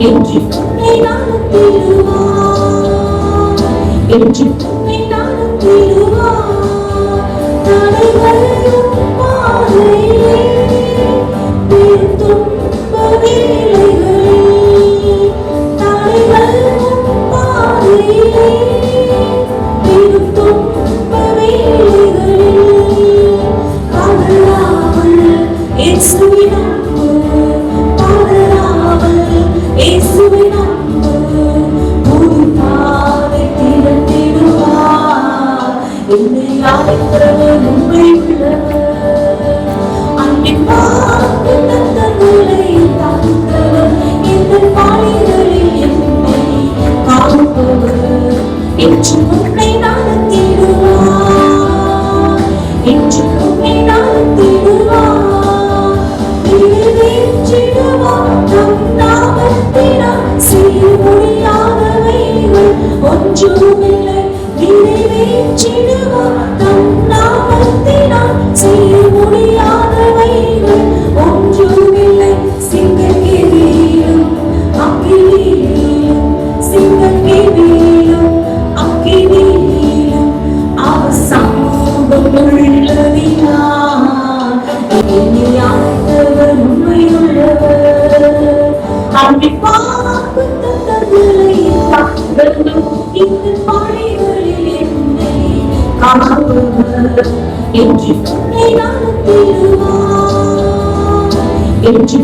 என்று உன்னை நடத்திடுவார், என்று உன்னை நடத்திடுவார். தடைகளும் பாதையிலே துன்ப வேளைகளில், தடைகளும் பாதையிலே துன்ப வேளைகளில் காதலாமல் இயேசுவை நம்பு, காதலாமல் இயேசுவை நம்பு. புது பாதை திறந்திடுவார், என்னை அழைத்தவர் உண்மை உள்ளவர். அன்பின் வாக்கு தந்தங்களை தந்தவர், இந்த பாதைகளில் என்னை காப்பவர். என்று உன்னை நடத்திடுவார், என்று உன்னை நடத்திடுவார். நிறைவேற்றிடுவார் நம் நாமத்தினால், செய்ய முடியாதவைகள் ஒன்றுமில்லை. நிறைவேற்றிடுவார் நம் நாமத்தினால், செய்ய முடியாதவைகள் ஒன்றுமில்லை. சிங்கக்கேவியிலும் அக்கினியிலும், சிங்கக்கேவியிலும் அக்கினியிலும் அவர் சமூகம் உள்ளதினால் என்னை அழைத்தவர் உண்மையுள்ளவர். அன்பின் வாக்கு தந்தங்களை தந்தரும், இந்த பாதைகளில் என்னை காப்பவர். என்று உன்னை நடத்திடுவார், என்று